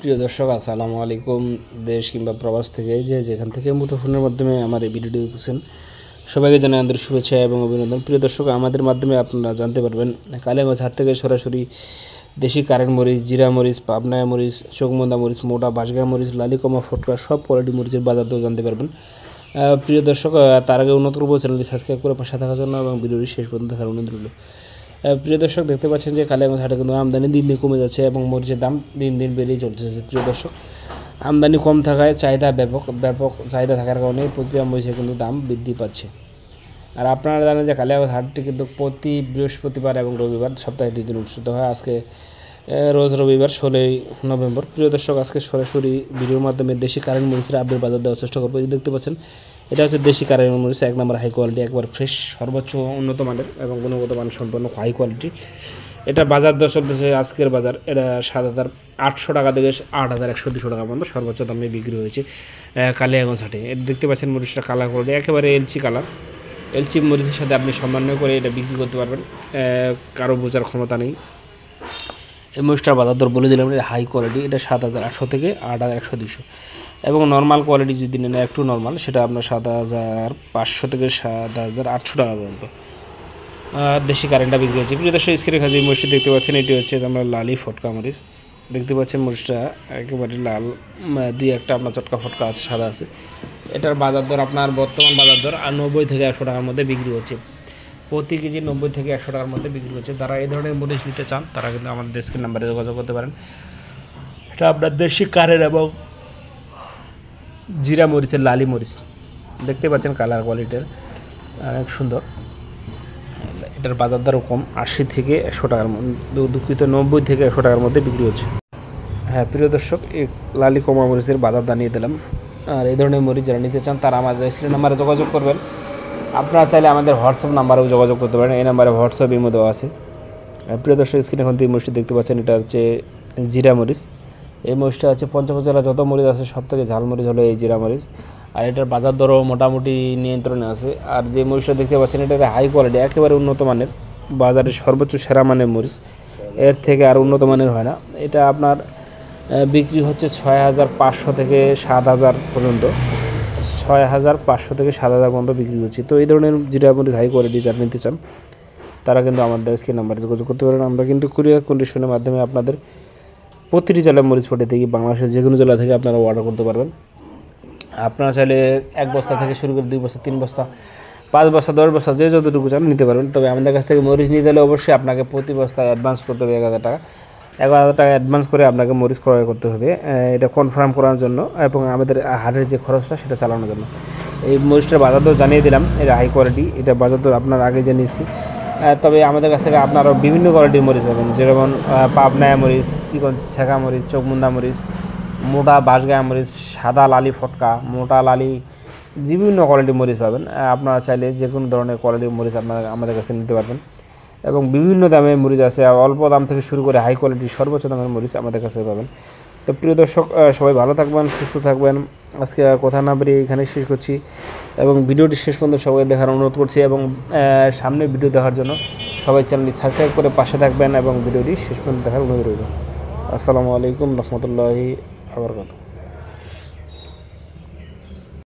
প্রিয় দর্শক আসসালামু আলাইকুম। দেশ কিংবা প্রবাস থেকে যেখান থেকে মুঠোফোনের মাধ্যমে আমার এই ভিডিওটি দেখতেছেন সবাইকে জানাই আন্তরিক শুভেচ্ছা এবং অভিনন্দন। প্রিয় দর্শক, আমাদের মাধ্যমে আপনারা জানতে পারবেন কালিয়াগঞ্জ হাট থেকে সরাসরি দেশি কারেন্ট মরিচ, জিরা মরিচ, পাবনা মরিচ, চোখমন্দা মরিচ, মোটা বাঁশগা মরিচ, লালিকমা, ফটকা সব কোয়ালিটি মরিচের বাজার দর জানতে পারবেন। প্রিয় দর্শক, তার আগে উন্নত করবো চ্যানেলটি সাবস্ক্রাইব করে পাশে থাকার জন্য এবং ভিডিওটি শেষ পর্যন্ত দেখার অনুরোধ রইল। প্রিয় দর্শক, দেখতে পাচ্ছেন যে কালিয়াগঞ্জ হাটে কিন্তু আমদানি দিন দিন কমে যাচ্ছে এবং মরিচের দাম দিন দিন বেড়েই চলতেছে। প্রিয় দর্শক, আমদানি কম থাকায় চাহিদা ব্যাপক চাহিদা থাকার কারণে প্রতিটা মরিচের কিন্তু দাম বৃদ্ধি পাচ্ছে। আর আপনারা জানেন যে কালিয়াগঞ্জ হাটটি কিন্তু প্রতি বৃহস্পতিবার এবং রবিবার সপ্তাহে 2 দিন অনুষ্ঠিত হয়। আজকে রোজ রবিবার 16ই নভেম্বর। প্রিয় দর্শক, আজকে সরাসরি ভিডিওর মাধ্যমে দেশি কারেন্ট মরিচের আপডেট বাজার দেওয়ার চেষ্টা করবো। দেখতে পাচ্ছেন এটা হচ্ছে দেশি কারেন্ট মরিচ, 1 নম্বর হাই কোয়ালিটি, একবার ফ্রেশ, সর্বোচ্চ উন্নত মানের এবং গুণগত মান সম্পন্ন হাই কোয়ালিটি। এটা বাজার দর চলতেছে আজকের বাজার, এটা 7,800 টাকা থেকে 8,100-200 টাকা পর্যন্ত সর্বোচ্চ দামে বিক্রি হয়েছে কালিয়াগঞ্জ হাটে। এটা দেখতে পাচ্ছেন মরিচটা কালার কোয়ালিটি, একেবারে এলচি কালার। এলচি মরিচের সাথে আপনি সমন্বয় করে এটা বিক্রি করতে পারবেন, কারো বোঝার ক্ষমতা নেই। এই মরিচটার বাজার দর বলে দিলাম, এটা হাই কোয়ালিটি, এটা 7,800 থেকে 8,100-200 এবং নর্মাল কোয়ালিটি যদি নেন একটু নর্মাল, সেটা আপনার 7,500 থেকে 7,800 টাকা পর্যন্ত দেশি কারেন্টটা বিক্রি হচ্ছে। প্রিয় দর্শক, স্ক্রিনে যে মরিচটি দেখতে পাচ্ছেন এটি হচ্ছে আমরা লালি ফটকা মরিচ। দেখতে পাচ্ছেন মরিচটা একেবারে লাল, 2-1টা আপনার চটকা ফটকা আছে, সাদা আছে। এটার বাজার দর আপনার বর্তমান বাজার দর 90 থেকে 100 টাকার মধ্যে বিক্রি হচ্ছে। প্রতি কেজি 90 থেকে 100 টাকার মধ্যে বিক্রি হচ্ছে। যারা এই ধরনের মরিচ নিতে চান তারা কিন্তু আমাদের স্ক্রিন নাম্বারে যোগাযোগ করতে পারেন। এটা আপনার দেশি কারেন্ট এবং জিরা মরিচের লালি মরিচ। দেখতে পাচ্ছেন কালার কোয়ালিটির অনেক সুন্দর। এটার বাজার দরও কম, 80 থেকে 100 টাকার মধ্যে, দুঃখিত 90 থেকে 100 টাকার মধ্যে বিক্রি হচ্ছে। হ্যাঁ প্রিয় দর্শক, এই লালি কমা মরিচের বাজার দাঁড়িয়ে দিলাম। আর এই ধরনের মরিচ যারা নিতে চান তারা আমাদের স্ক্রিন নাম্বারে যোগাযোগ করবেন। আপনারা চাইলে আমাদের হোয়াটসঅ্যাপ নাম্বারেও যোগাযোগ করতে পারেন, এই নাম্বারে হোয়াটসঅ্যাপ ইমো দেওয়া আছে। প্রিয় দর্শক, স্ক্রিনে এখন এই মরিচটি দেখতে পাচ্ছেন, এটা হচ্ছে জিরা মরিচ। এই মরিচটা হচ্ছে পঞ্চগড় জেলায় যত মরিচ আছে সব থেকে ঝাল মরিচ হলো এই জিরা মরিচ। আর এটার বাজার দরও মোটামুটি নিয়ন্ত্রণে আছে। আর যে মরিচটা দেখতে পাচ্ছেন এটা হাই কোয়ালিটি, একেবারে উন্নত মানের, বাজারের সর্বোচ্চ সেরা মানের মরিচ, এর থেকে আর উন্নত মানের হয় না। এটা আপনার বিক্রি হচ্ছে 6,500 থেকে 7,000 পর্যন্ত, 6,500 থেকে 7,000 পর্যন্ত বিক্রি হচ্ছে। তো এই ধরনের জিরা মরিচ হাই কোয়ালিটি যারা নিতে চান তারা কিন্তু আমাদের স্ক্রিন নাম্বারে যোগাযোগ করতে পারেন। আমরা কিন্তু কুরিয়ার কন্ডিশনের মাধ্যমে আপনাদের প্রতিটি জেলায় মরিচ পাঠিয়ে থাকি। বাংলাদেশের যে কোনো জেলা থেকে আপনারা অর্ডার করতে পারবেন। আপনারা চাইলে 1 বস্তা থেকে শুরু করে 2 বস্তা, 3 বস্তা, 5 বস্তা, 10 বস্তা যে যতটুকু চান নিতে পারবেন। তবে আমাদের কাছ থেকে মরিচ নিতে হলে অবশ্যই আপনাকে প্রতি বস্তায় অ্যাডভান্স করতে হবে 1,000 টাকা। 1,000 টাকা অ্যাডভান্স করে আপনাকে মরিচ ক্রয় করতে হবে, এটা কনফার্ম করার জন্য এবং আমাদের হাটের যে খরচটা সেটা চালানোর জন্য। এই মরিচটার বাজার দর জানিয়ে দিলাম, এটা হাই কোয়ালিটি, এটা বাজার দর আপনার আগে জানিয়েছি। তবে আমাদের কাছ থেকে আপনারাও বিভিন্ন কোয়ালিটির মরিচ পাবেন, যেমন পাবনা মরিচ, চিকন ছেঁকা মরিচ, চোখমুন্দা মরিচ, মোটা বাঁশগায়া মরিচ, সাদা লালি ফটকা, মোটা লালি, বিভিন্ন কোয়ালিটির মরিচ পাবেন। আপনারা চাইলে যে কোনো ধরনের কোয়ালিটির মরিচ আপনারা আমাদের কাছে নিতে পারবেন এবং বিভিন্ন দামের মরিচ আছে, অল্প দাম থেকে শুরু করে হাই কোয়ালিটির সর্বোচ্চ দামের মরিচ আমাদের কাছে পাবেন। তো প্রিয় দর্শক, সবাই ভালো থাকবেন, সুস্থ থাকবেন। আজকে কথা না বেরিয়ে এখানে শেষ করছি এবং ভিডিওটি শেষ পর্যন্ত সবাই দেখার অনুরোধ করছি এবং সামনে ভিডিও দেখার জন্য সবাই চ্যানেলটি সাবস্ক্রাইব করে পাশে থাকবেন এবং ভিডিওটি শেষ পর্যন্ত দেখার অনুরোধ রইল। আসসালামু আলাইকুম রহমতুল্লাহি ওয়া বারাকাতুহু।